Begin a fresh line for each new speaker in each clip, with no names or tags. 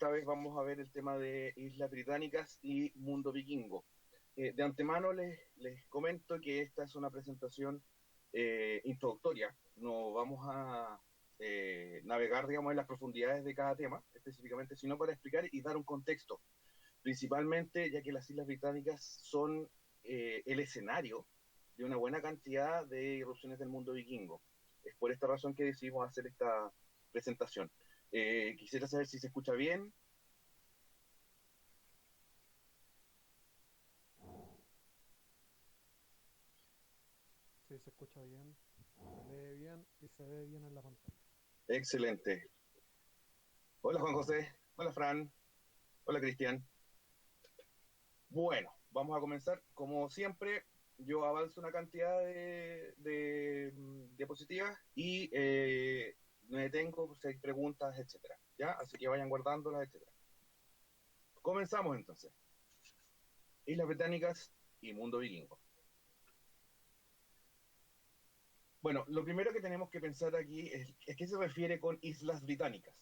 esta vez vamos a ver el tema de Islas Británicas y Mundo Vikingo. De antemano les comento que esta es una presentación introductoria. No vamos a navegar, digamos, en las profundidades de cada tema específicamente, sino para explicar y dar un contexto. Principalmente ya que las Islas Británicas son el escenario de una buena cantidad de irrupciones del mundo vikingo. Es por esta razón que decidimos hacer esta presentación. Quisiera saber si se escucha bien.
Sí, se escucha bien, se lee bien y se ve bien en la pantalla.
Excelente. Hola Juan José, hola Fran, hola Cristian. Bueno, vamos a comenzar. Como siempre, yo avanzo una cantidad de diapositivas y me detengo por si hay preguntas, etcétera. ¿Ya? Así que vayan guardándolas, etcétera. Comenzamos entonces. Islas Británicas y mundo vikingo. Bueno, lo primero que tenemos que pensar aquí es qué se refiere con Islas Británicas.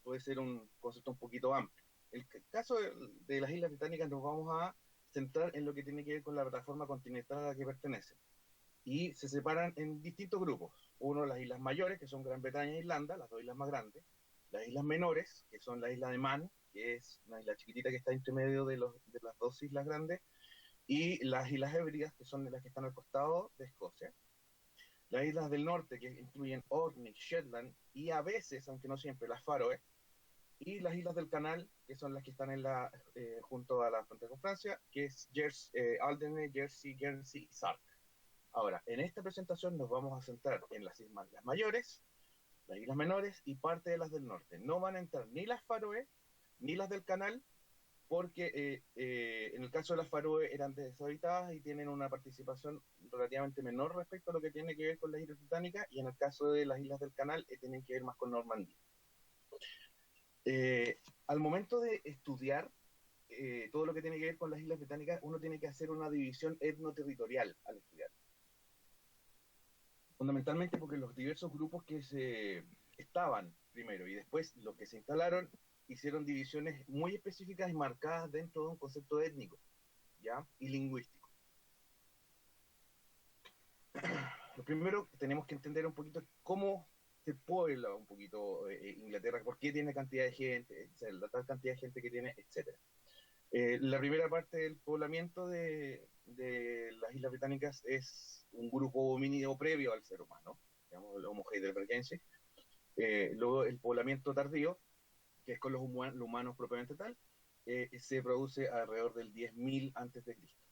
Puede ser un concepto un poquito amplio. El caso de las Islas Británicas nos vamos a centrar en lo que tiene que ver con la plataforma continental a la que pertenecen. Y se separan en distintos grupos. Uno, las islas mayores, que son Gran Bretaña e Irlanda, las dos islas más grandes. Las islas menores, que son la isla de Man, que es una isla chiquitita que está entre medio de las dos islas grandes. Y las islas Hébridas, que son las que están al costado de Escocia. Las islas del norte, que incluyen Orkney, Shetland y a veces, aunque no siempre, las Faroe. Y las islas del Canal, que son las que están junto a la frontera con Francia, que es Alderney, Jersey, Guernsey y Sark. Ahora, en esta presentación nos vamos a centrar en las islas mayores, las islas menores y parte de las del norte. No van a entrar ni las Faroe ni las del Canal, porque en el caso de las Faroe eran deshabitadas y tienen una participación relativamente menor respecto a lo que tiene que ver con las islas británicas, y en el caso de las islas del Canal tienen que ver más con Normandía. Al momento de estudiar todo lo que tiene que ver con las islas británicas, uno tiene que hacer una división etnoterritorial al estudiar. Fundamentalmente porque los diversos grupos que se estaban primero y después los que se instalaron hicieron divisiones muy específicas y marcadas dentro de un concepto étnico, ¿ya? Y lingüístico. Lo primero que tenemos que entender un poquito es cómo se puebla un poquito Inglaterra, por qué tiene cantidad de gente, la tal cantidad de gente que tiene, etcétera. La primera parte del poblamiento de las Islas Británicas es un grupo homínido previo al ser humano, digamos el Homo heidelbergensis. Luego el poblamiento tardío, que es con los humanos propiamente tal, se produce alrededor del 10.000 antes de Cristo,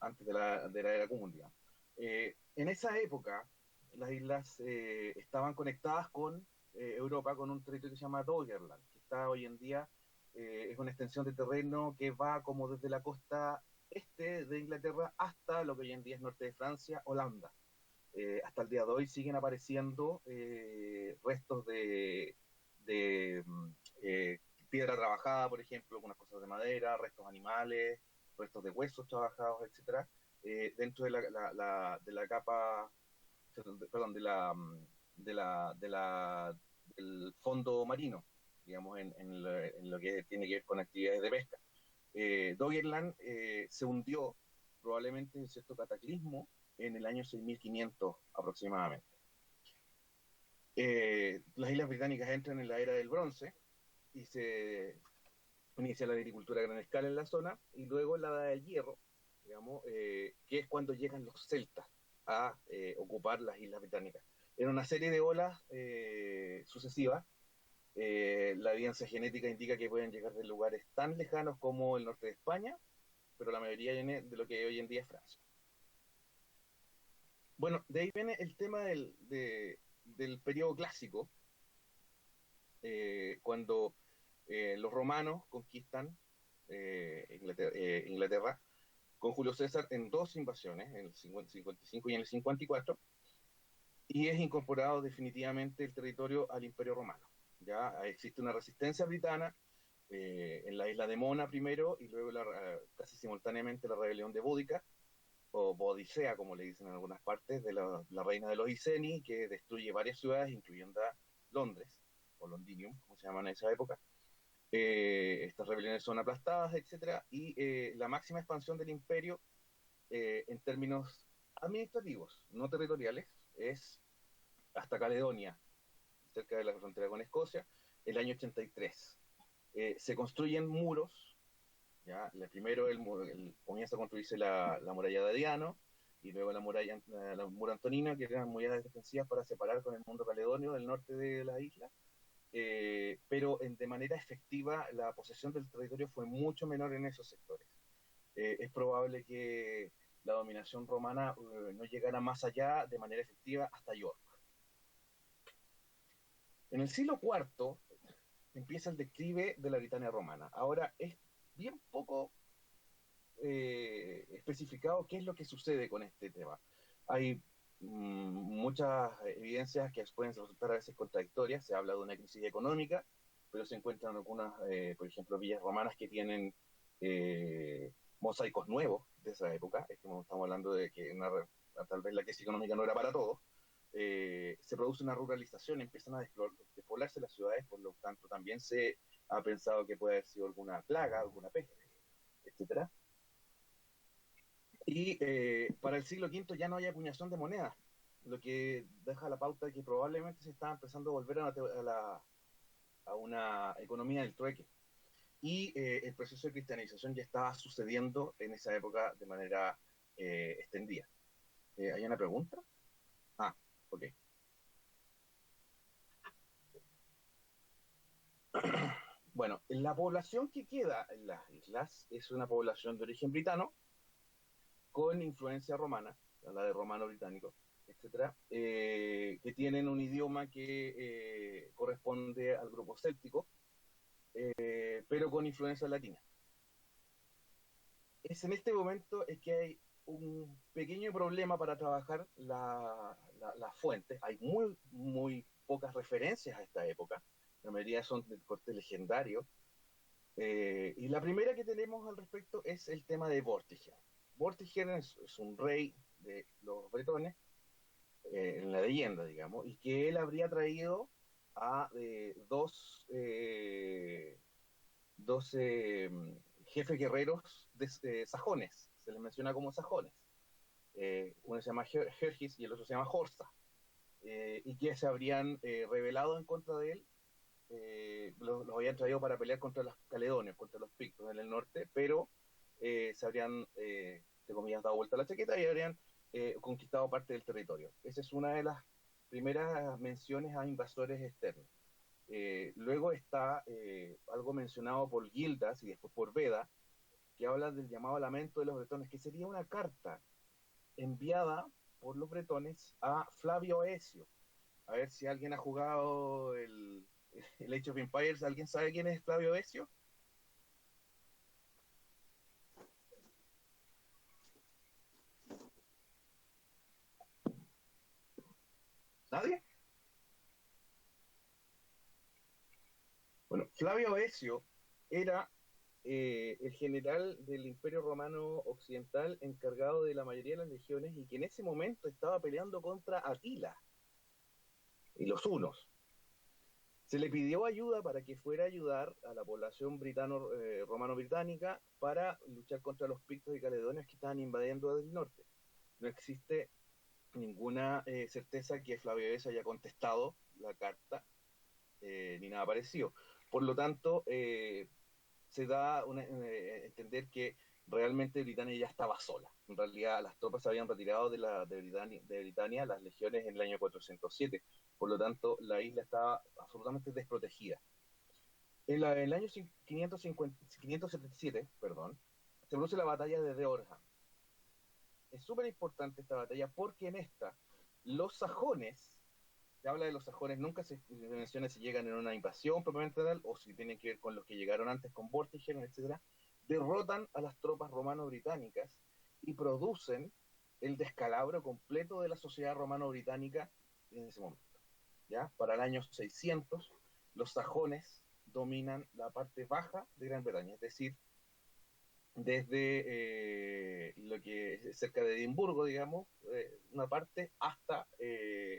antes de la era común, digamos. En esa época, las islas estaban conectadas con Europa, con un territorio que se llama Doggerland, que está hoy en día, es una extensión de terreno que va como desde la costa este de Inglaterra hasta lo que hoy en día es norte de Francia, Holanda. Hasta el día de hoy siguen apareciendo restos de piedra trabajada, por ejemplo, algunas cosas de madera, restos animales, restos de huesos trabajados, etcétera, dentro de la capa, perdón, del fondo marino, digamos, en lo que tiene que ver con actividades de pesca. Doggerland se hundió probablemente en cierto cataclismo en el año 6500 aproximadamente. Las Islas Británicas entran en la era del bronce y se inicia la agricultura a gran escala en la zona, y luego en la edad del hierro, digamos, que es cuando llegan los celtas a ocupar las Islas Británicas. En una serie de olas sucesivas, la evidencia genética indica que pueden llegar de lugares tan lejanos como el norte de España, pero la mayoría viene de lo que hoy en día es Francia. Bueno, de ahí viene el tema del periodo clásico, cuando los romanos conquistan Inglaterra con Julio César en dos invasiones, en el 55 y en el 54, y es incorporado definitivamente el territorio al Imperio Romano. Ya existe una resistencia britana en la isla de Mona primero, y luego casi simultáneamente la rebelión de Boudica, o Bodicea, como le dicen en algunas partes, de la reina de los Iceni, que destruye varias ciudades, incluyendo Londres, o Londinium, como se llama en esa época. Estas rebeliones son aplastadas, etcétera, y la máxima expansión del imperio en términos administrativos, no territoriales, es hasta Caledonia, cerca de la frontera con Escocia, el año 83. Se construyen muros, ¿ya? Primero comienza a construirse la muralla de Adriano, y luego la muro Antonina, que eran murallas defensivas para separar con el mundo caledonio del norte de la isla. Pero de manera efectiva la posesión del territorio fue mucho menor en esos sectores. Es probable que la dominación romana no llegara más allá de manera efectiva hasta York. En el siglo IV empieza el declive de la Britania romana. Ahora es bien poco especificado qué es lo que sucede con este tema. Hay muchas evidencias que pueden resultar a veces contradictorias. Se habla de una crisis económica, pero se encuentran algunas, por ejemplo, villas romanas que tienen mosaicos nuevos de esa época. Estamos hablando de que tal vez la crisis económica no era para todos. Se produce una ruralización, empiezan a despoblarse las ciudades, por lo tanto también se ha pensado que puede haber sido alguna plaga, alguna peste, etcétera. Y para el siglo V ya no hay acuñación de monedas, lo que deja la pauta de que probablemente se está empezando a volver a una economía del trueque. Y el proceso de cristianización ya estaba sucediendo en esa época de manera extendida. ¿Hay una pregunta? Ah, ok. Bueno, la población que queda en las islas es una población de origen britano con influencia romana, la de romano británico, etcétera, que tienen un idioma que corresponde al grupo céltico, pero con influencia latina. Es en este momento es que hay un pequeño problema para trabajar las fuentes. Hay muy pocas referencias a esta época. La mayoría son del corte legendario. Y la primera que tenemos al respecto es el tema de Vortigern. Vortigern es un rey de los bretones, en la leyenda, digamos, y que él habría traído a dos jefes guerreros sajones, se les menciona como sajones. Uno se llama Hergis y el otro se llama Horsa, y que se habrían rebelado en contra de él. Los habían traído para pelear contra los caledonios, contra los pictos en el norte, pero se habrían, de comillas, dado vuelta a la chaqueta y habrían conquistado parte del territorio. Esa es una de las primeras menciones a invasores externos. Luego está algo mencionado por Gildas y después por Beda, que habla del llamado lamento de los bretones, que sería una carta enviada por los bretones a Flavio Aesio. A ver si alguien ha jugado el Age of Empires. ¿Alguien sabe quién es Flavio Aesio? ¿Nadie? Bueno, Flavio Aesio era el general del Imperio Romano Occidental encargado de la mayoría de las legiones y que en ese momento estaba peleando contra Atila y los hunos. Se le pidió ayuda para que fuera a ayudar a la población romano-británica para luchar contra los pictos y caledonios que estaban invadiendo desde el norte. No existe ninguna certeza que Flavio Aesio haya contestado la carta, ni nada parecido. Por lo tanto, se da a entender que realmente Britania ya estaba sola. En realidad, las tropas se habían retirado de Britania, las legiones, en el año 407. Por lo tanto, la isla estaba absolutamente desprotegida. En el año 577, perdón, se produce la batalla de Deorham. Es súper importante esta batalla porque en esta los sajones, se habla de los sajones, nunca se menciona si llegan en una invasión propiamente tal o si tienen que ver con los que llegaron antes con Vortigern, etcétera, derrotan a las tropas romano-británicas y producen el descalabro completo de la sociedad romano-británica en ese momento. ¿Ya? Para el año 600, los sajones dominan la parte baja de Gran Bretaña, es decir, desde lo que es cerca de Edimburgo, digamos, una parte hasta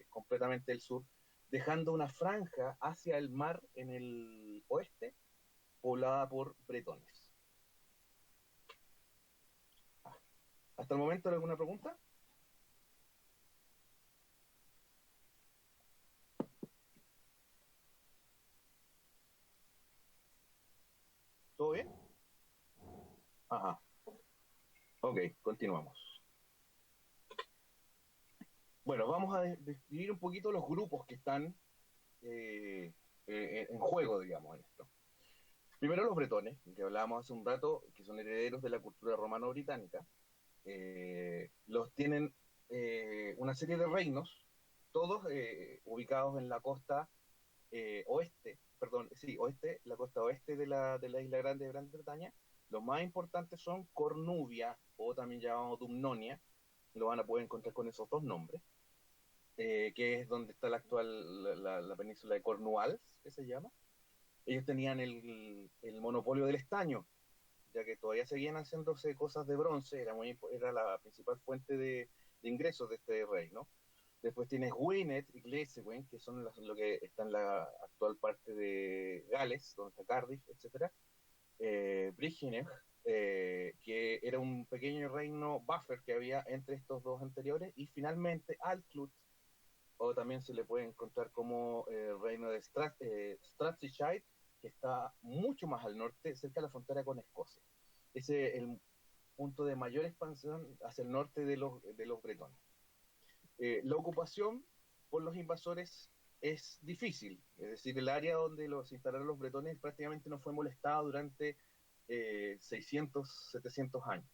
completamente el sur, dejando una franja hacia el mar en el oeste poblada por bretones. ¿Hasta el momento alguna pregunta? ¿Todo bien? Ajá. Ok, continuamos. Bueno, vamos a describir un poquito los grupos que están en juego, digamos, en esto. Primero los bretones, que hablábamos hace un rato, que son herederos de la cultura romano-británica. Los tienen una serie de reinos, todos ubicados en la costa oeste, perdón, sí, oeste, la costa oeste de la isla grande de Gran Bretaña. Los más importantes son Cornubia, o también llamado Dumnonia, lo van a poder encontrar con esos dos nombres, que es donde está la actual, la península de Cornualles, que se llama. Ellos tenían el monopolio del estaño, ya que todavía seguían haciéndose cosas de bronce, era la principal fuente de ingresos de este reino. Después tienes Gwynedd y Glaswegian, que son lo que está en la actual parte de Gales, donde está Cardiff, etc. Brígine, que era un pequeño reino buffer que había entre estos dos anteriores, y finalmente Altclut, o también se le puede encontrar como el reino de Strathclyde, que está mucho más al norte, cerca de la frontera con Escocia. Ese es el punto de mayor expansión hacia el norte de los bretones. La ocupación por los invasores es difícil, es decir, el área donde los instalaron los bretones prácticamente no fue molestada durante 600, 700 años.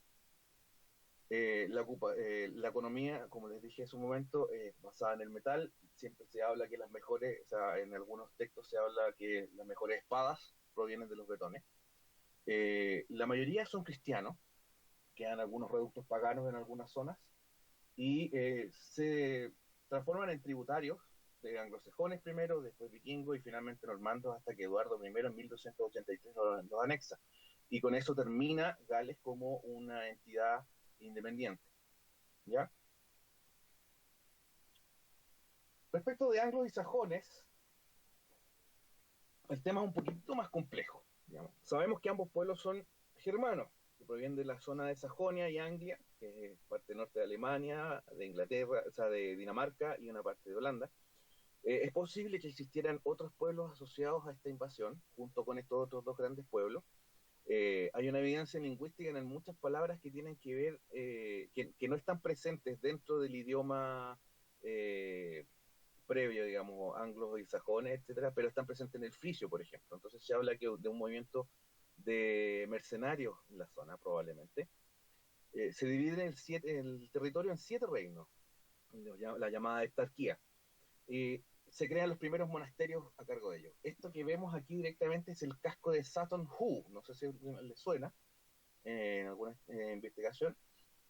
La economía, como les dije hace un momento, es basada en el metal. Siempre se habla que las mejores, o sea, en algunos textos se habla que las mejores espadas provienen de los bretones. La mayoría son cristianos, quedan algunos reductos paganos en algunas zonas, y se transforman en tributarios de anglosajones primero, después vikingos y finalmente normandos, hasta que Eduardo I en 1283 los anexa. Y con eso termina Gales como una entidad independiente. ¿Ya? Respecto de anglos y sajones, el tema es un poquito más complejo. Digamos. Sabemos que ambos pueblos son germanos, que provienen de la zona de Sajonia y Anglia, que es parte norte de Alemania, de Inglaterra, o sea, de Dinamarca y una parte de Holanda. Es posible que existieran otros pueblos asociados a esta invasión, junto con estos otros dos grandes pueblos. Hay una evidencia lingüística en muchas palabras que tienen que ver, que no están presentes dentro del idioma previo, digamos, anglos y sajones, etcétera, pero están presentes en el frigio, por ejemplo. Entonces se habla de un movimiento de mercenarios en la zona, probablemente. Se divide el territorio en 7 reinos, la llamada Eptarquía. Se crean los primeros monasterios a cargo de ellos. Esto que vemos aquí directamente es el casco de Sutton Hoo, no sé si le suena en alguna investigación.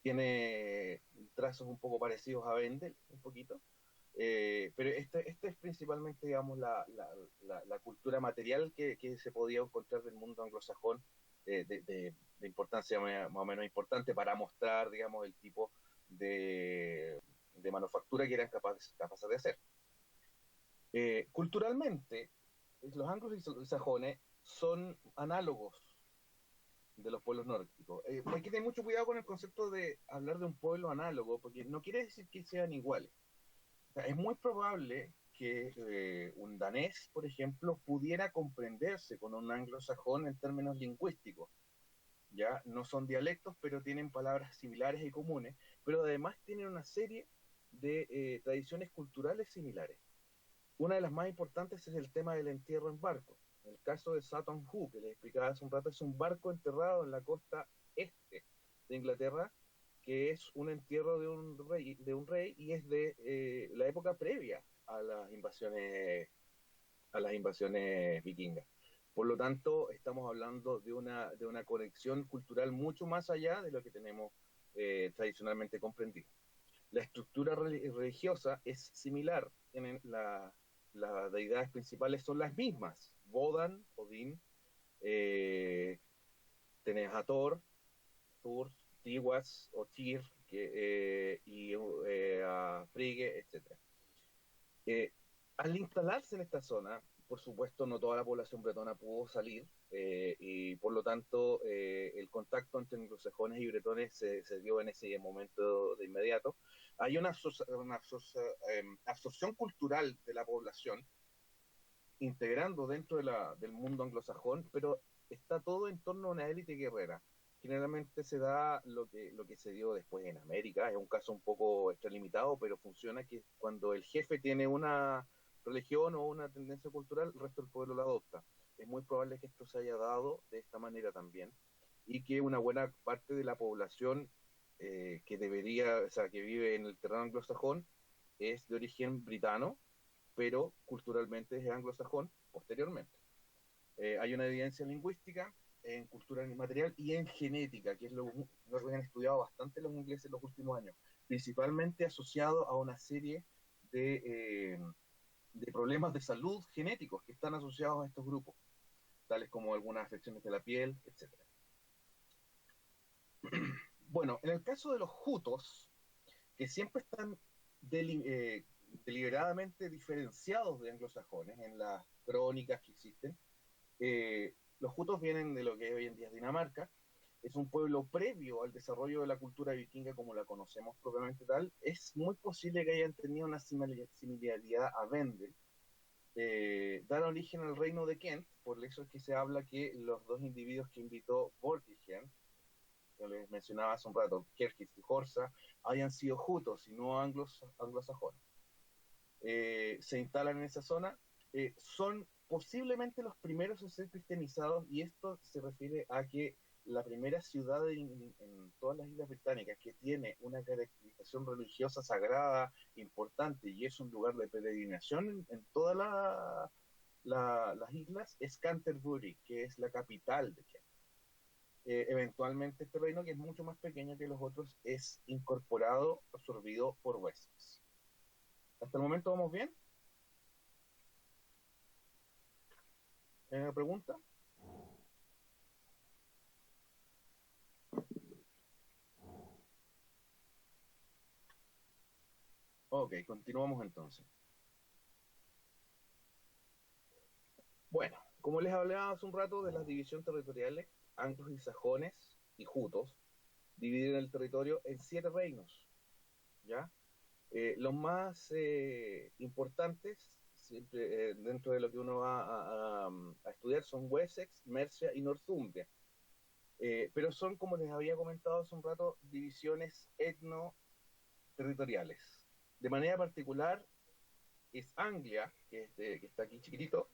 Tiene trazos un poco parecidos a Vendel, un poquito. Pero este es principalmente, digamos, la cultura material que se podía encontrar del mundo anglosajón, de importancia más o menos importante para mostrar, digamos, el tipo de manufactura que eran capaces de hacer. Culturalmente, los anglos y sajones son análogos de los pueblos nórdicos. Hay que tener mucho cuidado con el concepto de hablar de un pueblo análogo, porque no quiere decir que sean iguales. O sea, es muy probable que un danés, por ejemplo, pudiera comprenderse con un anglosajón en términos lingüísticos. Ya no son dialectos, pero tienen palabras similares y comunes, pero además tienen una serie de tradiciones culturales similares. Una de las más importantes es el tema del entierro en barco. En el caso de Sutton Hoo, que les explicaba hace un rato, es un barco enterrado en la costa este de Inglaterra, que es un entierro de un rey y es de la época previa a las invasiones vikingas. Por lo tanto, estamos hablando de una conexión cultural mucho más allá de lo que tenemos tradicionalmente comprendido. La estructura religiosa es similar. Las deidades principales son las mismas. Wodan, Odín, tenés a Thor, Thor, Tiwas o Tyr, y a Frigge, etc. Al instalarse en esta zona, por supuesto, no toda la población bretona pudo salir, y por lo tanto el contacto entre anglosajones y bretones se dio en ese momento de inmediato. Hay una absorción cultural de la población integrando dentro del mundo anglosajón, pero está todo en torno a una élite guerrera. Generalmente se da lo que se dio después en América, es un caso un poco extralimitado, pero funciona que cuando el jefe tiene una religión o una tendencia cultural, el resto del pueblo la adopta. Es muy probable que esto se haya dado de esta manera también, y que una buena parte de la población que debería, o sea, que vive en el terreno anglosajón, es de origen britano, pero culturalmente es anglosajón posteriormente. Hay una evidencia lingüística en cultura inmaterial y en genética, que es lo que han estudiado bastante los ingleses en los últimos años, principalmente asociado a una serie de problemas de salud genéticos que están asociados a estos grupos, tales como algunas afecciones de la piel, etc. Bueno, en el caso de los hutos, que siempre están deliberadamente diferenciados de anglosajones en las crónicas que existen. Los hutos vienen de lo que hoy en día es Dinamarca. Es un pueblo previo al desarrollo de la cultura vikinga como la conocemos propiamente tal. Es muy posible que hayan tenido una similaridad a Vendel. Dan origen al reino de Kent, por eso es que se habla que los dos individuos que invitó Vortigern, que les mencionaba hace un rato, Kerkis y Horsa, hayan sido hutos y no anglosajones. Se instalan en esa zona, son posiblemente los primeros en ser cristianizados, y esto se refiere a que la primera ciudad en todas las islas británicas que tiene una caracterización religiosa sagrada importante y es un lugar de peregrinación en todas las islas es Canterbury, que es la capital de Kent. Eventualmente este reino, que es mucho más pequeño que los otros, es incorporado, absorbido por Wessex. ¿Hasta el momento vamos bien? ¿Pregunta? Ok, continuamos entonces. Bueno, como les hablaba hace un rato de las divisiones territoriales, anglos y sajones y jutos dividen el territorio en 7 reinos, ¿ya? Los más importantes, siempre, dentro de lo que uno va a estudiar, son Wessex, Mercia y Northumbria. Pero son, como les había comentado hace un rato, divisiones etno-territoriales. De manera particular, es Anglia, que está aquí chiquitito,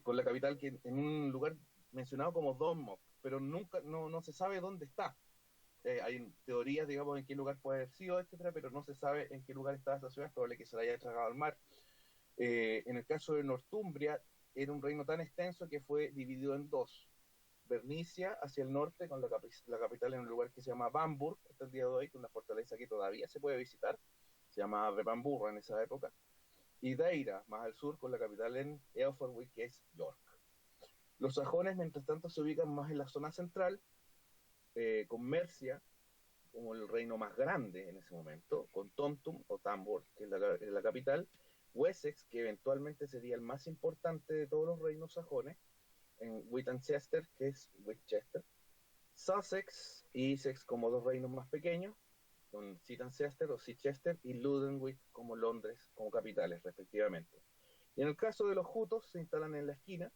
con la capital que en un lugar mencionado como Donmouth, pero nunca, no se sabe dónde está. Hay teorías, digamos, en qué lugar puede haber sido, etcétera, pero no se sabe en qué lugar estaba esa ciudad, es probable que se la haya tragado al mar. En el caso de Northumbria, era un reino tan extenso que fue dividido en dos. Bernicia hacia el norte, con la capital en un lugar que se llama Bamburgh, hasta el día de hoy, con una fortaleza que todavía se puede visitar, se llamaba Bamburgh en esa época, y Deira, más al sur, con la capital en Eoforwick, que es York. Los sajones, mientras tanto, se ubican más en la zona central, con Mercia como el reino más grande en ese momento, con Tomtum o Tambor, que es la capital, Wessex, que eventualmente sería el más importante de todos los reinos sajones, en Winchester, que es Winchester, Sussex y Essex como dos reinos más pequeños, con Cirencester o Chichester y Ludenwick como Londres como capitales respectivamente. Y en el caso de los jutos se instalan en la esquina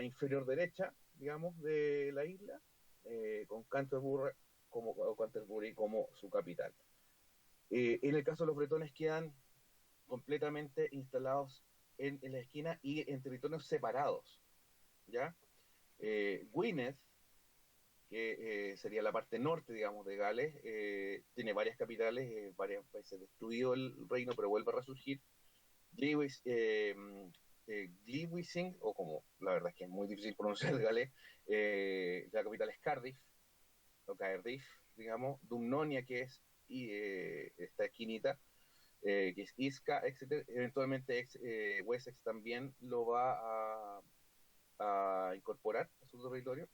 inferior derecha, digamos, de la isla, con Canterbury como su capital. En el caso de los bretones quedan completamente instalados en la esquina y en territorios separados, ¿ya? Gwynedd, que sería la parte norte, digamos, de Gales, tiene varias capitales, varias veces destruido el reino, pero vuelve a resurgir. Glewising, o como la verdad es que es muy difícil pronunciar el galés, la capital es Cardiff, o Cardiff, digamos, Dumnonia, que es esta esquinita, que es Isca, etc. Eventualmente Wessex también lo va a incorporar a su territorio.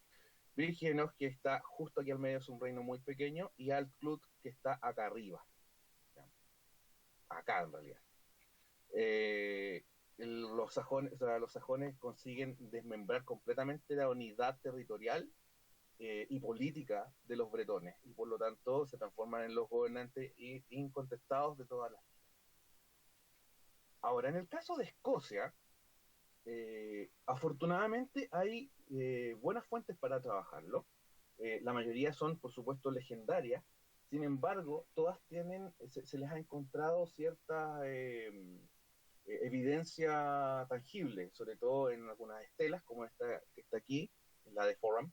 Virgenos, que está justo aquí al medio, es un reino muy pequeño, y Altclut, que está acá arriba, digamos, acá en realidad. Eh, los sajones consiguen desmembrar completamente la unidad territorial y política de los bretones, y por lo tanto se transforman en los gobernantes incontestados de todas las. Ahora, en el caso de Escocia, afortunadamente hay buenas fuentes para trabajarlo. La mayoría son, por supuesto, legendarias. Sin embargo, todas se les ha encontrado cierta evidencia tangible, sobre todo en algunas estelas, como esta que está aquí, la de Forum,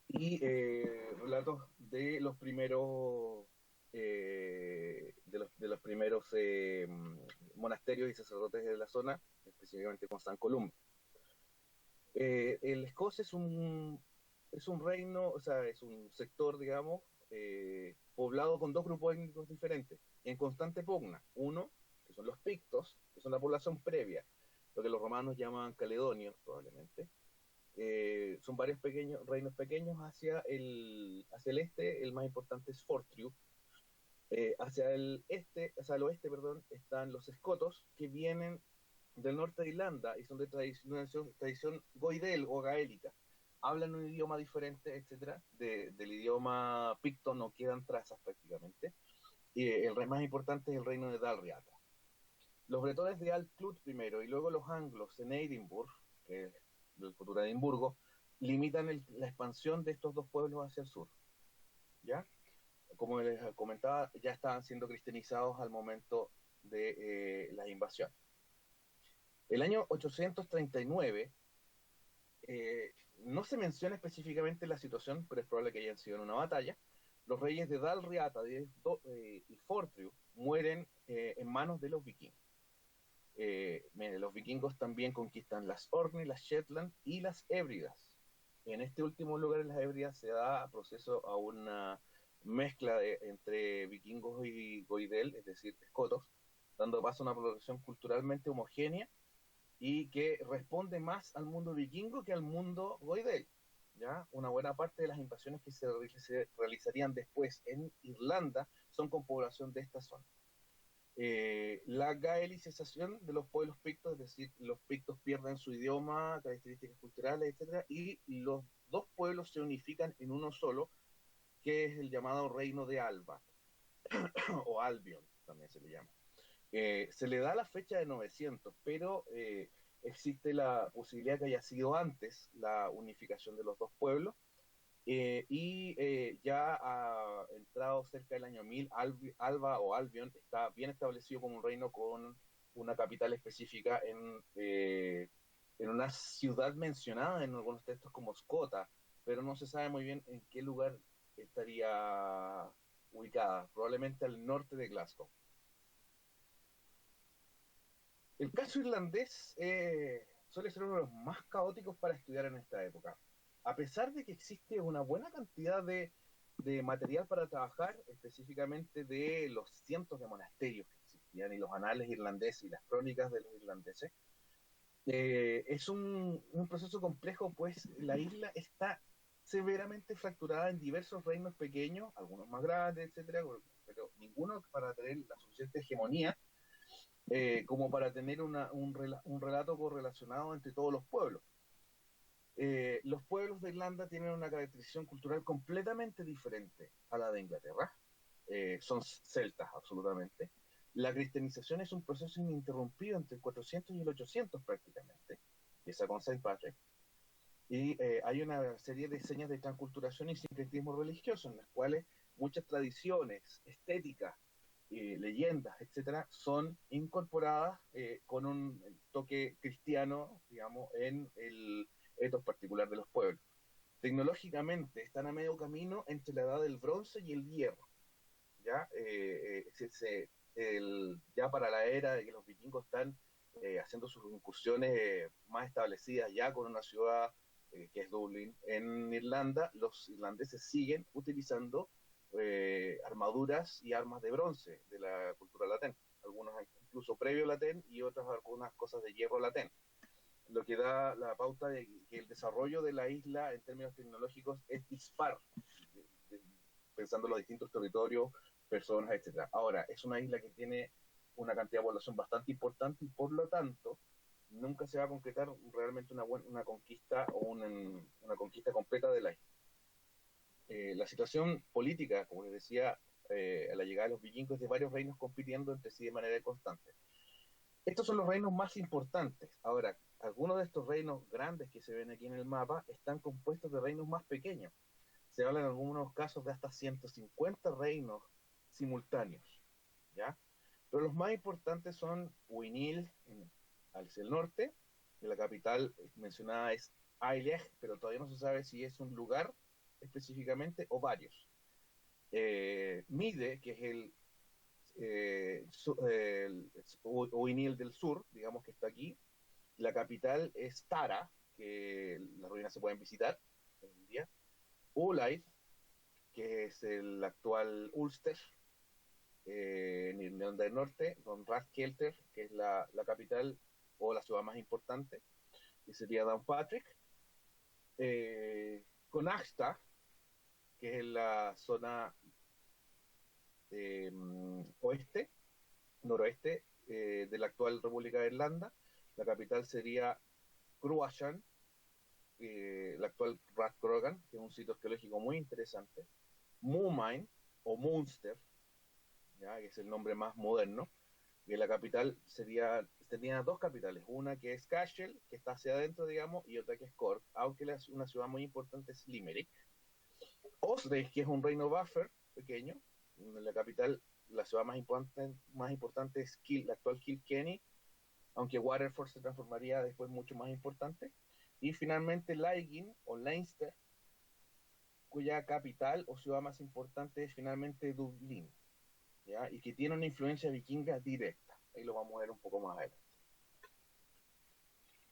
y relatos de los primeros de los primeros monasterios y sacerdotes de la zona, específicamente con San Columba. El Escocia es un reino, o sea, es un sector, digamos, poblado con dos grupos étnicos diferentes, en constante pugna. Uno, que son los pictos, que son la población previa, lo que los romanos llaman caledonios, probablemente. Son varios reinos pequeños hacia el este. El más importante es Fortriu. Hacia el oeste, perdón, están los escotos, que vienen del norte de Irlanda y son de tradición goidel o gaélica. Hablan un idioma diferente, etcétera. Del idioma picto no quedan trazas prácticamente. Y el rey más importante es el reino de Dalriata. Los bretones de Al-Clwyd primero y luego los anglos en Edimburgo, que es el futuro Edimburgo, limitan la expansión de estos dos pueblos hacia el sur. ¿Ya? Como les comentaba, ya estaban siendo cristianizados al momento de la invasión. El año 839, no se menciona específicamente la situación, pero es probable que hayan sido en una batalla. Los reyes de Dalriata y Fortriu mueren en manos de los vikingos. Los vikingos también conquistan las Orkney, las Shetland y las Hébridas. En este último lugar, en las Hébridas, se da proceso a una mezcla entre vikingos y goidel, es decir, escotos, dando paso a una población culturalmente homogénea y que responde más al mundo vikingo que al mundo goidel. ¿Ya? Una buena parte de las invasiones que se realizarían después en Irlanda son con población de esta zona. La gaelicización de los pueblos pictos, es decir, los pictos pierden su idioma, características culturales, etcétera, y los dos pueblos se unifican en uno solo, que es el llamado Reino de Alba, o Albion, también se le llama. Se le da la fecha de 900, pero existe la posibilidad que haya sido antes la unificación de los dos pueblos, y ya ha entrado cerca del año 1000, Alba o Albion está bien establecido como un reino con una capital específica en una ciudad mencionada en algunos textos como Scota, pero no se sabe muy bien en qué lugar estaría ubicada, probablemente al norte de Glasgow. El caso irlandés suele ser uno de los más caóticos para estudiar en esta época. A pesar de que existe una buena cantidad de material para trabajar, específicamente de los cientos de monasterios que existían y los anales irlandeses y las crónicas de los irlandeses, es un proceso complejo, pues la isla está severamente fracturada en diversos reinos pequeños, algunos más grandes, etcétera, pero ninguno para tener la suficiente hegemonía como para tener un relato correlacionado entre todos los pueblos. Los pueblos de Irlanda tienen una caracterización cultural completamente diferente a la de Inglaterra. Son celtas, absolutamente. La cristianización es un proceso ininterrumpido entre el 400 y el 800 prácticamente, empieza con Saint Patrick, y hay una serie de señas de transculturación y sincretismo religioso en las cuales muchas tradiciones, estéticas, leyendas, etcétera, son incorporadas con un toque cristiano, digamos, en el etos particular de los pueblos. Tecnológicamente están a medio camino entre la edad del bronce y el hierro. ¿Ya? Ya para la era de que los vikingos están haciendo sus incursiones más establecidas ya con una ciudad que es Dublín en Irlanda, los irlandeses siguen utilizando armaduras y armas de bronce de la cultura latén, algunas incluso previo latén y otras algunas cosas de hierro latén, lo que da la pauta de que el desarrollo de la isla en términos tecnológicos es dispar, pensando en los distintos territorios, personas, etcétera. Ahora, es una isla que tiene una cantidad de población bastante importante y por lo tanto nunca se va a concretar realmente una conquista o una conquista completa de la isla. La situación política, como les decía, a la llegada de los vikingos, de varios reinos compitiendo entre sí de manera constante. Estos son los reinos más importantes. Ahora, algunos de estos reinos grandes que se ven aquí en el mapa están compuestos de reinos más pequeños. Se habla en algunos casos de hasta 150 reinos simultáneos, ¿ya? Pero los más importantes son Uinil, hacia el norte, y la capital mencionada es Aileach, pero todavía no se sabe si es un lugar específicamente o varios. Mide, que es Uinil del sur, digamos que está aquí. La capital es Tara, que las ruinas se pueden visitar hoy en día. Ullaid, que es el actual Ulster, en Irlanda del Norte, con Rathkelter, que es la capital o la ciudad más importante, que sería Downpatrick, con Axta, que es la zona oeste, noroeste de la actual República de Irlanda. La capital sería Cruachan, la actual Rathcrogan, que es un sitio arqueológico muy interesante. Moomine o Munster, ¿ya? Que es el nombre más moderno, que la capital tenía dos capitales, una que es Cashel, que está hacia adentro, digamos, y otra que es Cork, aunque una ciudad muy importante es Limerick. Osreich, que es un reino buffer pequeño, la capital, la ciudad más importante es la actual Kilkenny, aunque Waterford se transformaría después mucho más importante. Y finalmente Laigin o Leinster, cuya capital o ciudad más importante es finalmente Dublín, ¿ya? Y que tiene una influencia vikinga directa. Ahí lo vamos a ver un poco más adelante.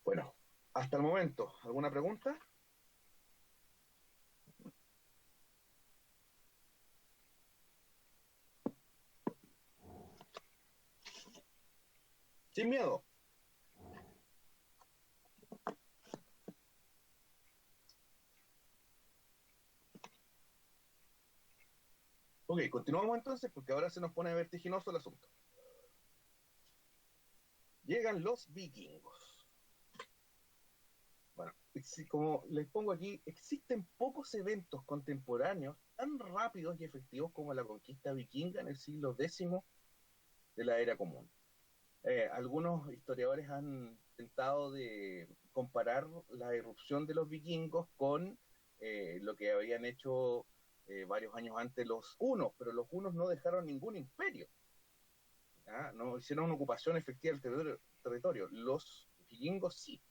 Bueno, hasta el momento, ¿alguna pregunta? Sin miedo. Ok, continuamos entonces porque ahora se nos pone vertiginoso el asunto. Llegan los vikingos. Bueno, como les pongo aquí, existen pocos eventos contemporáneos tan rápidos y efectivos como la conquista vikinga en el siglo X de la era común. Algunos historiadores han tentado de comparar la irrupción de los vikingos con lo que habían hecho varios años antes los hunos, pero los hunos no dejaron ningún imperio, ¿ya? No hicieron una ocupación efectiva del territorio. Los vikingos sí.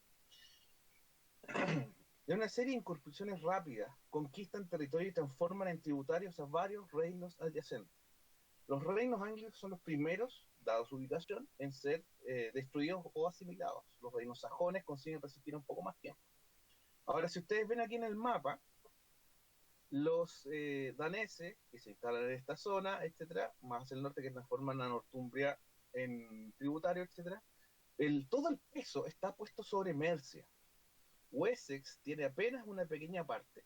De una serie de incursiones rápidas, conquistan territorio y transforman en tributarios a varios reinos adyacentes. Los reinos anglos son los primeros, dado su ubicación, en ser destruidos o asimilados. Los reinos sajones consiguen resistir un poco más tiempo. Ahora, si ustedes ven aquí en el mapa, los daneses que se instalan en esta zona, etcétera, más hacia el norte, que transforman a Northumbria en tributario, etcétera, todo el peso está puesto sobre Mercia. Wessex tiene apenas una pequeña parte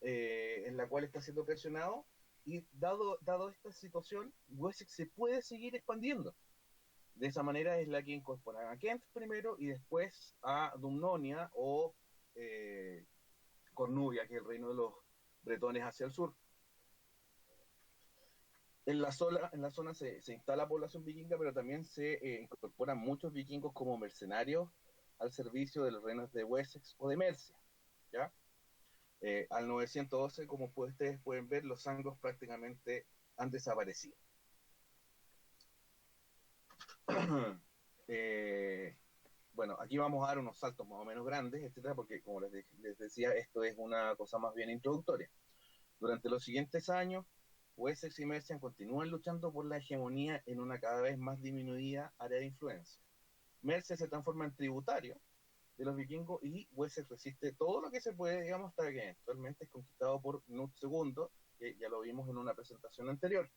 en la cual está siendo presionado, y dado esta situación, Wessex se puede seguir expandiendo. De esa manera es la que incorporan a Kent primero y después a Dumnonia o Cornubia, que es el reino de los bretones hacia el sur. En la zona se instala población vikinga, pero también se incorporan muchos vikingos como mercenarios al servicio de los reinos de Wessex o de Mercia, ¿ya? Al 912, como ustedes pueden ver, los anglos prácticamente han desaparecido. Bueno, aquí vamos a dar unos saltos más o menos grandes, etcétera, porque como les decía, esto es una cosa más bien introductoria. Durante los siguientes años, Wessex y Mercia continúan luchando por la hegemonía en una cada vez más disminuida área de influencia. Mercia se transforma en tributario de los vikingos y Wessex resiste todo lo que se puede, digamos, hasta que actualmente es conquistado por Knut II, que ya lo vimos en una presentación anterior.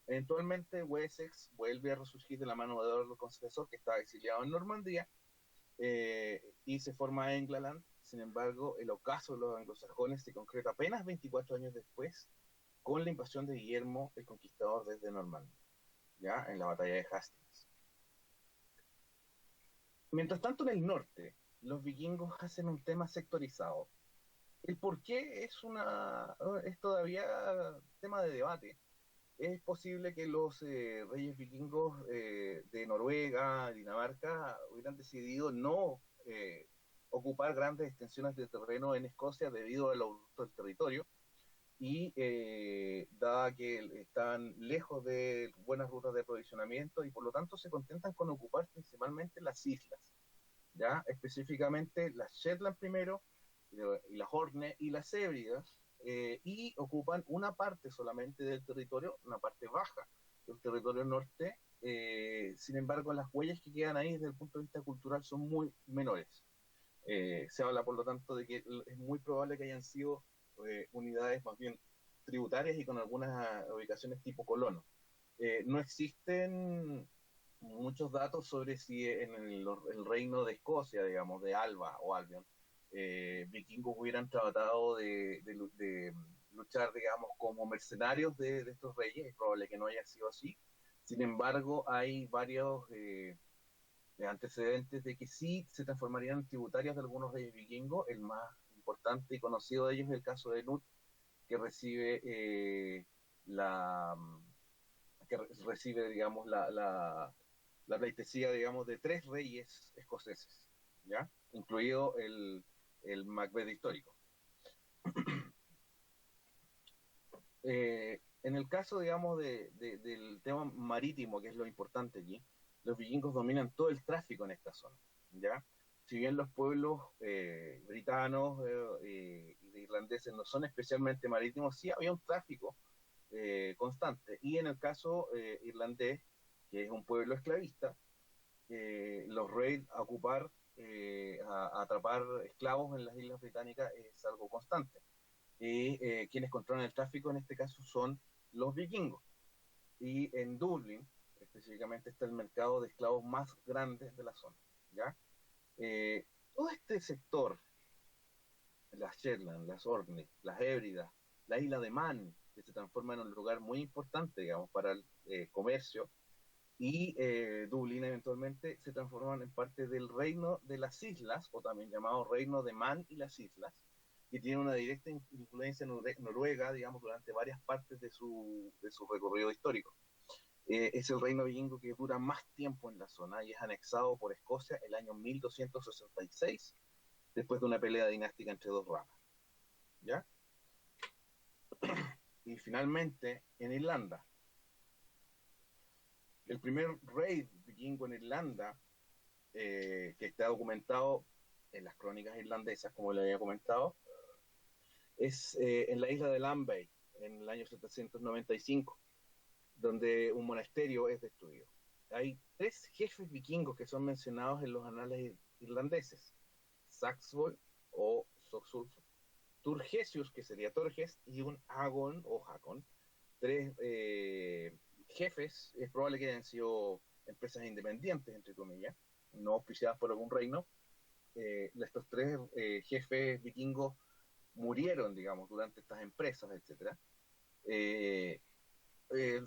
Eventualmente Wessex vuelve a resurgir de la mano de Eduardo el Confesor, que estaba exiliado en Normandía, y se forma England. Sin embargo, el ocaso de los anglosajones se concreta apenas 24 años después, con la invasión de Guillermo el Conquistador desde Normandía. ya en la batalla de Hastings. Mientras tanto, en el norte, los vikingos hacen un tema sectorizado. El por qué es todavía tema de debate. Es posible que los reyes vikingos de Noruega, Dinamarca, hubieran decidido no ocupar grandes extensiones de terreno en Escocia debido al aumento del territorio y dada que están lejos de buenas rutas de aprovisionamiento y por lo tanto se contentan con ocupar principalmente las islas, ya específicamente las Shetland primero, y las Hornes y las Hébridas, y ocupan una parte solamente del territorio, una parte baja del territorio norte. Sin embargo, las huellas que quedan ahí desde el punto de vista cultural son muy menores. Se habla, por lo tanto, de que es muy probable que hayan sido unidades más bien tributarias y con algunas ubicaciones tipo colono. No existen muchos datos sobre si en el reino de Escocia, digamos, de Alba o Albion, vikingos hubieran tratado de luchar, digamos, como mercenarios de estos reyes. Es probable que no haya sido así. Sin embargo, hay varios antecedentes de que sí se transformarían en tributarios de algunos reyes vikingos. El más importante y conocido de ellos es el caso de Nut, que recibe la digamos, la pleitesía, digamos, de tres reyes escoceses, ¿ya? Incluido el Macbeth histórico. En el caso, digamos, del tema marítimo, que es lo importante aquí, los vikingos dominan todo el tráfico en esta zona, ¿ya? Si bien los pueblos britanos y irlandeses no son especialmente marítimos, sí había un tráfico constante. Y en el caso irlandés, que es un pueblo esclavista, los raids a ocupar, a atrapar esclavos en las Islas Británicas es algo constante. Y quienes controlan el tráfico en este caso son los vikingos. Y en Dublín, específicamente, está el mercado de esclavos más grande de la zona. ¿Ya? Todo este sector, las Shetland, las Orkney, las Hébridas, la isla de Man, que se transforma en un lugar muy importante, digamos, para el comercio, y Dublín eventualmente se transforman en parte del reino de las islas, o también llamado reino de Man y las islas, que tiene una directa influencia noruega, digamos, durante varias partes de su recorrido histórico. Es el reino vikingo que dura más tiempo en la zona y es anexado por Escocia el año 1266, después de una pelea dinástica entre dos ramas. ¿Ya? Y finalmente, en Irlanda, el primer rey vikingo en Irlanda, que está documentado en las crónicas irlandesas, como le había comentado, es en la isla de Lambay, en el año 795, donde un monasterio es destruido. Hay tres jefes vikingos que son mencionados en los anales irlandeses: Saxvold o Soxulf, Turgesius, que sería Torges, y un Agon o Hakon. Tres jefes, es probable que hayan sido empresas independientes, entre comillas, no auspiciadas por algún reino. Estos tres jefes vikingos murieron, digamos, durante estas empresas, etcétera. Eh,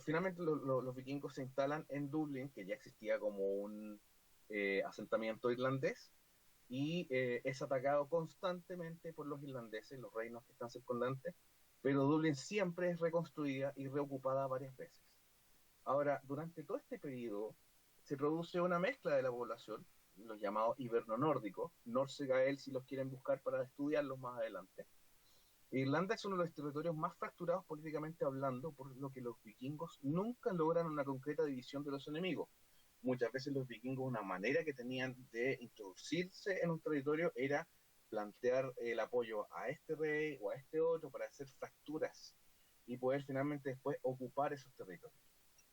Finalmente los vikingos se instalan en Dublín, que ya existía como un asentamiento irlandés, y es atacado constantemente por los irlandeses, los reinos que están circundantes, pero Dublín siempre es reconstruida y reocupada varias veces. Ahora, durante todo este periodo se produce una mezcla de la población, los llamados hiberno-nórdicos, Norse-Gael si los quieren buscar para estudiarlos más adelante. Irlanda es uno de los territorios más fracturados políticamente hablando, por lo que los vikingos nunca logran una concreta división de los enemigos. Muchas veces los vikingos, una manera que tenían de introducirse en un territorio era plantear el apoyo a este rey o a este otro para hacer fracturas y poder finalmente después ocupar esos territorios.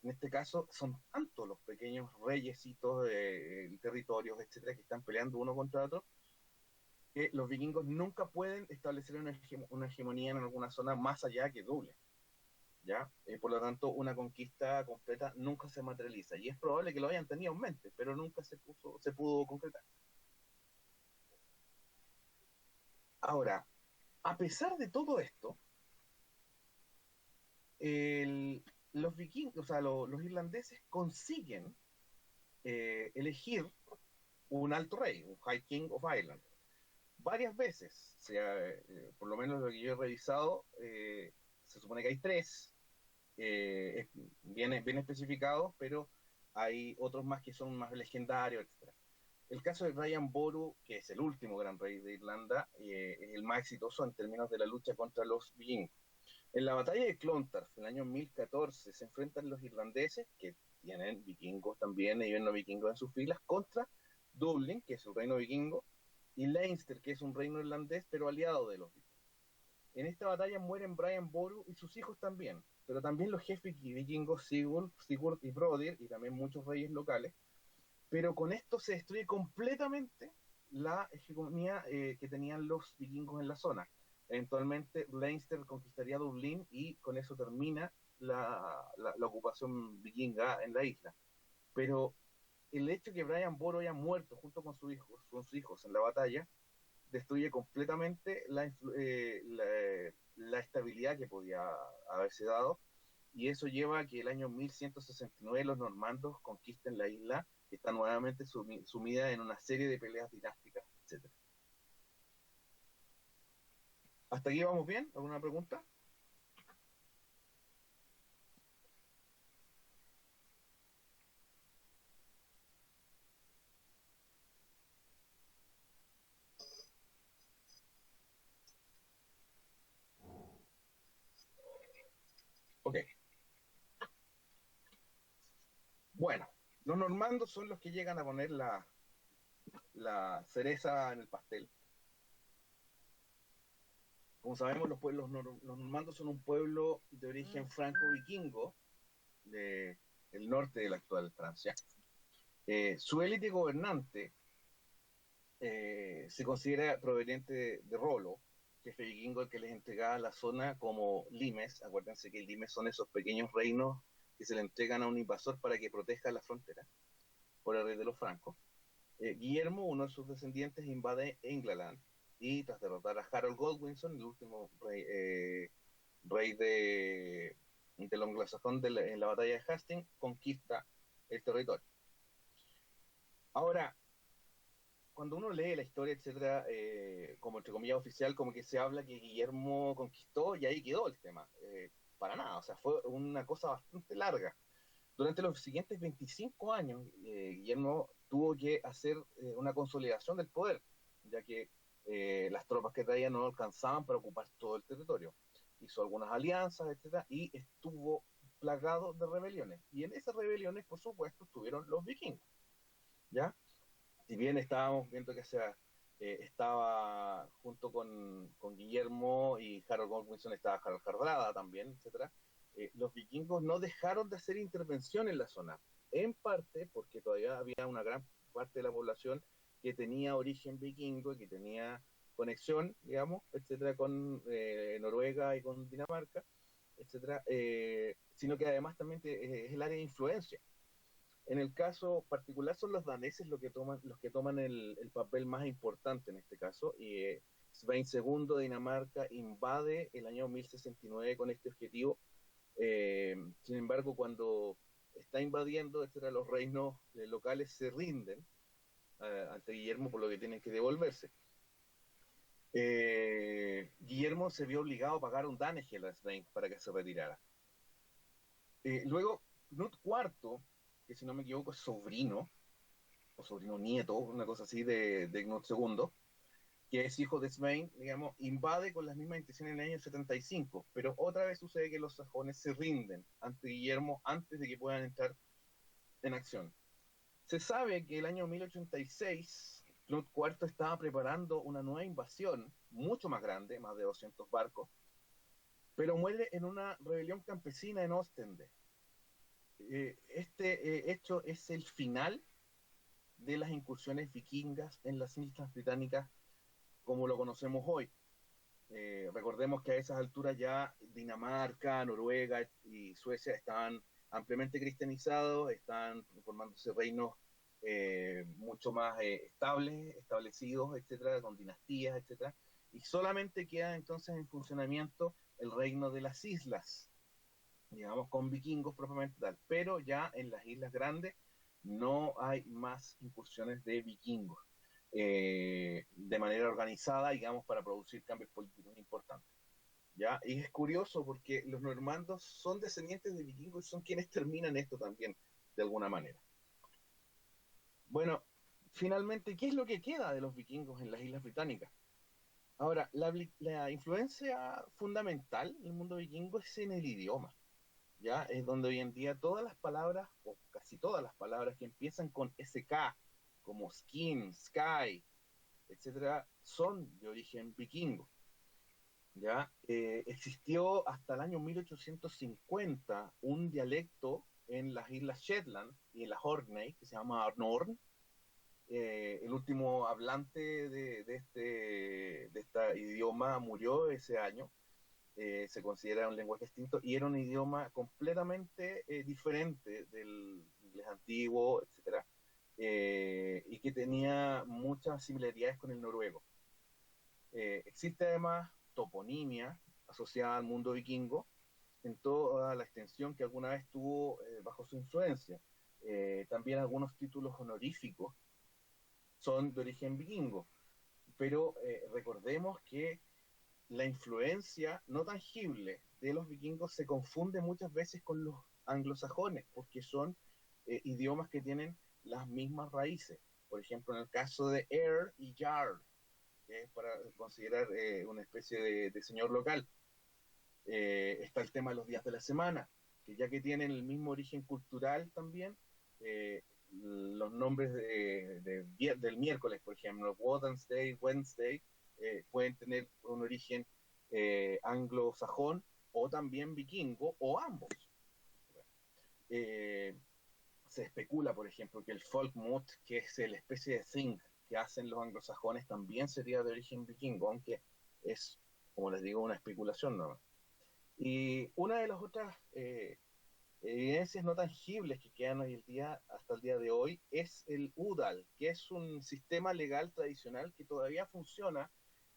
En este caso son tantos los pequeños reyesitos, territorios, etcétera, que están peleando uno contra otro, que los vikingos nunca pueden establecer una hegemonía en alguna zona más allá que Dublín. ¿Ya? Por lo tanto, una conquista completa nunca se materializa. Y es probable que lo hayan tenido en mente, pero nunca se pudo concretar. Ahora, a pesar de todo esto, los vikingos, o sea, los irlandeses consiguen elegir un alto rey, un High King of Ireland, varias veces. O sea, por lo menos lo que yo he revisado, se supone que hay tres, bien especificados, pero hay otros más que son más legendarios, etcétera. El caso de Brian Boru, que es el último gran rey de Irlanda, es el más exitoso en términos de la lucha contra los vikingos. En la batalla de Clontarf, en el año 1014, se enfrentan los irlandeses, que tienen vikingos también, y no vikingos en sus filas, contra Dublín, que es un reino vikingo, y Leinster, que es un reino irlandés, pero aliado de los vikingos. En esta batalla mueren Brian Boru y sus hijos también, pero también los jefes vikingos Sigurd y Brodir, y también muchos reyes locales, pero con esto se destruye completamente la hegemonía que tenían los vikingos en la zona. Eventualmente Leinster conquistaría Dublín y con eso termina la ocupación vikinga en la isla. Pero el hecho de que Brian Boru haya muerto junto con sus hijos en la batalla destruye completamente la estabilidad que podía haberse dado, y eso lleva a que el año 1169 los normandos conquisten la isla, que está nuevamente sumida en una serie de peleas dinásticas, etcétera. ¿Hasta aquí vamos bien? ¿Alguna pregunta? Ok. Bueno, los normandos son los que llegan a poner la cereza en el pastel. Como sabemos, los normandos son un pueblo de origen franco-vikingo del norte de la actual Francia. Su élite gobernante se considera proveniente de Rolo, jefe vikingo que les entregaba la zona como limes. Acuérdense que limes son esos pequeños reinos que se le entregan a un invasor para que proteja la frontera por el rey de los francos. Guillermo, uno de sus descendientes, invade England y tras derrotar a Harold Godwinson, el último rey del anglosajón en la batalla de Hastings, conquista el territorio. Ahora, cuando uno lee la historia, etcétera, como entre comillas oficial, como que se habla que Guillermo conquistó y ahí quedó el tema. Para nada, o sea, fue una cosa bastante larga. Durante los siguientes 25 años, Guillermo tuvo que hacer una consolidación del poder, ya que las tropas que traía no alcanzaban para ocupar todo el territorio. Hizo algunas alianzas, etcétera, y estuvo plagado de rebeliones. Y en esas rebeliones, por supuesto, estuvieron los vikingos, ¿ya? Si bien estábamos viendo que estaba junto con Guillermo y Harold Godwinson, estaba Harold Hardrada también, etcétera, los vikingos no dejaron de hacer intervención en la zona, en parte porque todavía había una gran parte de la población que tenía origen vikingo y que tenía conexión, digamos, etcétera, con Noruega y con Dinamarca, etcétera, sino que además también es el área de influencia. En el caso particular son los daneses los que toman el papel más importante en este caso, y Svein II de Dinamarca invade el año 1069 con este objetivo. Sin embargo, cuando está invadiendo, etcétera, los reinos locales se rinden ante Guillermo, por lo que tienen que devolverse. Guillermo se vio obligado a pagar un danegeld a Svein para que se retirara. Luego, Knut IV, que si no me equivoco es sobrino, o sobrino nieto, una cosa así de Knut II, que es hijo de Svein, digamos, invade con las mismas intenciones en el año 75, pero otra vez sucede que los sajones se rinden ante Guillermo antes de que puedan entrar en acción. Se sabe que el año 1086 Knut IV estaba preparando una nueva invasión, mucho más grande, más de 200 barcos, pero muere en una rebelión campesina en Ostende. Este hecho es el final de las incursiones vikingas en las islas británicas como lo conocemos hoy. Recordemos que a esas alturas ya Dinamarca, Noruega y Suecia estaban ampliamente cristianizados, estaban formándose reinos mucho más establecidos, etcétera, con dinastías, etcétera, y solamente queda entonces en funcionamiento el reino de las islas, digamos, con vikingos propiamente tal, pero ya en las islas grandes no hay más incursiones de vikingos de manera organizada, digamos, para producir cambios políticos importantes. ¿Ya? Y es curioso porque los normandos son descendientes de vikingos y son quienes terminan esto también, de alguna manera. Bueno, finalmente, ¿qué es lo que queda de los vikingos en las Islas Británicas? Ahora, la influencia fundamental del mundo vikingo es en el idioma, ¿ya? Es donde hoy en día todas las palabras, o casi todas las palabras que empiezan con SK, como skin, sky, etcétera, son de origen vikingo. ¿Ya? Existió hasta el año 1850 un dialecto en las islas Shetland y en las Orkney que se llama Norn. El último hablante de este idioma murió ese año. Se considera un lenguaje extinto y era un idioma completamente diferente del inglés antiguo, etcétera, y que tenía muchas similaridades con el noruego. Existe además toponimia asociada al mundo vikingo en toda la extensión que alguna vez tuvo bajo su influencia. También algunos títulos honoríficos son de origen vikingo, pero recordemos que la influencia no tangible de los vikingos se confunde muchas veces con los anglosajones, porque son idiomas que tienen las mismas raíces. Por ejemplo, en el caso de Earl y Jarl, que es para considerar una especie de señor local. Está el tema de los días de la semana, que ya que tienen el mismo origen cultural también, los nombres del miércoles, por ejemplo, Wednesday, Wednesday, pueden tener un origen anglosajón o también vikingo o ambos. Eh, Se especula, por ejemplo, que el folkmot, que es la especie de thing que hacen los anglosajones, también sería de origen vikingo, aunque es, como les digo, una especulación nomás. Y una de las otras evidencias no tangibles que quedan hoy el día, hasta el día de hoy, es el UDAL, que es un sistema legal tradicional que todavía funciona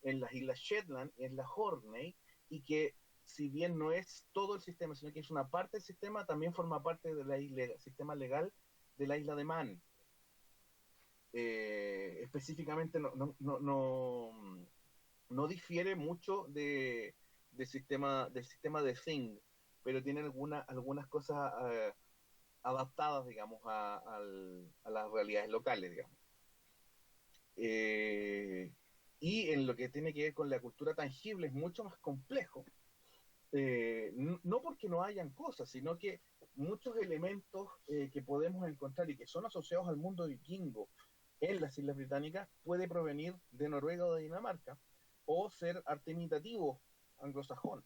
en las Islas Shetland, en las Orkney, y que si bien no es todo el sistema, sino que es una parte del sistema, también forma parte del sistema legal de la isla de Man. Específicamente no difiere mucho del sistema de Thing, pero tiene algunas cosas adaptadas, digamos, a las realidades locales, digamos. Eh, y en lo que tiene que ver con la cultura tangible es mucho más complejo, no porque no hayan cosas, sino que muchos elementos que podemos encontrar y que son asociados al mundo vikingo en las Islas Británicas puede provenir de Noruega o de Dinamarca o ser arte imitativo anglosajón.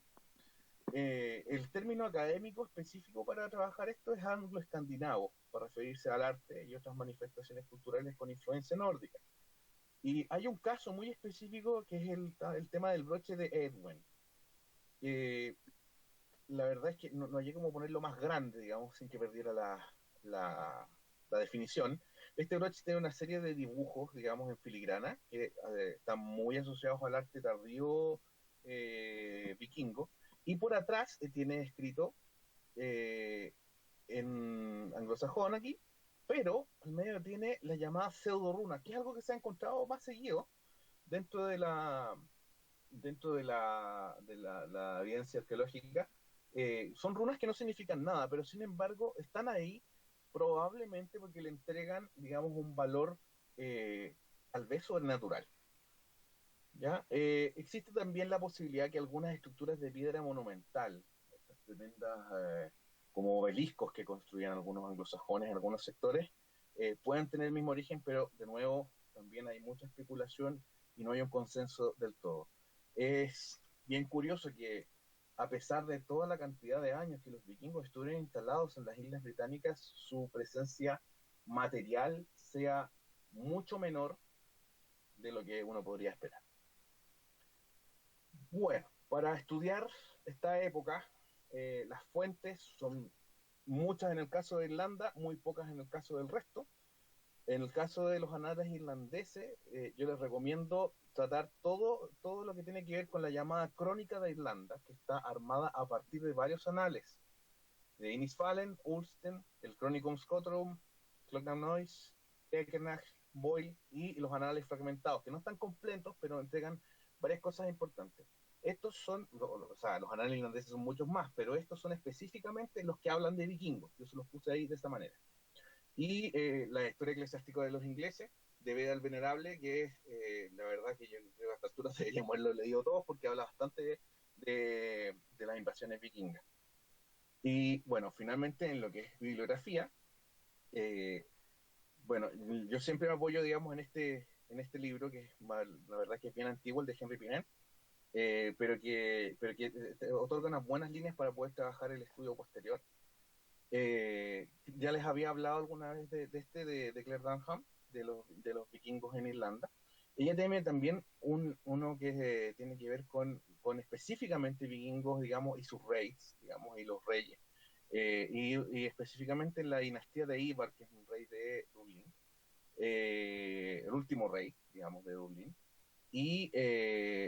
El término académico específico para trabajar esto es anglo-escandinavo, para referirse al arte y otras manifestaciones culturales con influencia nórdica. Y hay un caso muy específico que es el tema del broche de Edwin. Eh, la verdad es que no hay como ponerlo más grande, digamos, sin que perdiera la definición. Este broche tiene una serie de dibujos, digamos, en filigrana, que están muy asociados al arte tardío vikingo, y por atrás tiene escrito eh, en anglosajón aquí, pero al medio tiene la llamada pseudo runa, que es algo que se ha encontrado más seguido dentro de la evidencia arqueológica. Son runas que no significan nada, pero sin embargo están ahí probablemente porque le entregan, digamos, un valor tal vez sobrenatural. ¿Ya? Existe también la posibilidad que algunas estructuras de piedra monumental, estas tremendas como obeliscos que construían algunos anglosajones en algunos sectores, puedan tener el mismo origen, pero de nuevo también hay mucha especulación y no hay un consenso del todo. Es bien curioso que a pesar de toda la cantidad de años que los vikingos estuvieron instalados en las Islas Británicas, su presencia material sea mucho menor de lo que uno podría esperar. Bueno, para estudiar esta época, las fuentes son muchas en el caso de Irlanda, muy pocas en el caso del resto. En el caso de los anales irlandeses, yo les recomiendo tratar todo lo que tiene que ver con la llamada Crónica de Irlanda, que está armada a partir de varios anales. de Innisfallen, Ulsten, el Chronicon Scottrum, Clocknoise, Eckernach, Boyle y los anales fragmentados, que no están completos, pero entregan varias cosas importantes. Estos son, o sea, los anales irlandeses son muchos más, pero estos son específicamente los que hablan de vikingos. Yo se los puse ahí de esta manera. Y la historia eclesiástica de los ingleses, de Beda el Venerable, que es, la verdad que yo creo que a esta altura deberíamos haberlo leído todos porque habla bastante de las invasiones vikingas. Y bueno, finalmente en lo que es bibliografía, eh, bueno, yo siempre me apoyo, digamos, en este libro, que es, la verdad que es bien antiguo, el de Henry Pinel, pero que te otorga unas buenas líneas para poder trabajar el estudio posterior. Ya les había hablado alguna vez de Claire Dunham, de los vikingos en Irlanda. Ella tiene también uno que tiene que ver con específicamente vikingos, digamos, y sus reyes, digamos, y los reyes. Y específicamente en la dinastía de Ivar, que es un rey de Dublín, el último rey, digamos, de Dublín. Y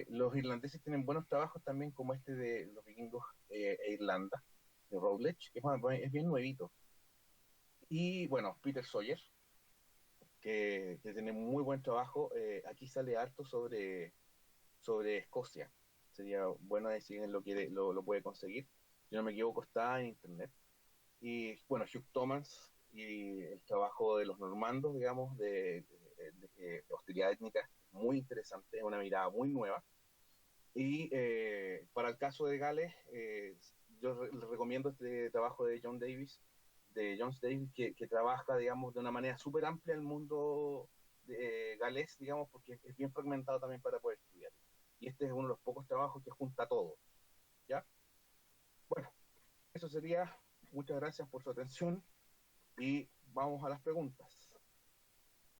los irlandeses tienen buenos trabajos también, como este de los vikingos e Irlanda, de Routledge, que es bien nuevito. Y bueno, Peter Sawyer, que tiene muy buen trabajo. Aquí sale harto sobre Escocia. Sería bueno decir en lo que lo puede conseguir. Si no me equivoco, está en internet. Y bueno, Hugh Thomas y el trabajo de los normandos, digamos, de hostilidad étnica, muy interesante, es una mirada muy nueva. Y para el caso de Gales, les recomiendo este trabajo de John Davis, que trabaja, digamos, de una manera súper amplia el mundo galés, digamos, porque es bien fragmentado también para poder estudiar. Y este es uno de los pocos trabajos que junta todo, ¿ya? Bueno, eso sería. Muchas gracias por su atención y vamos a las preguntas.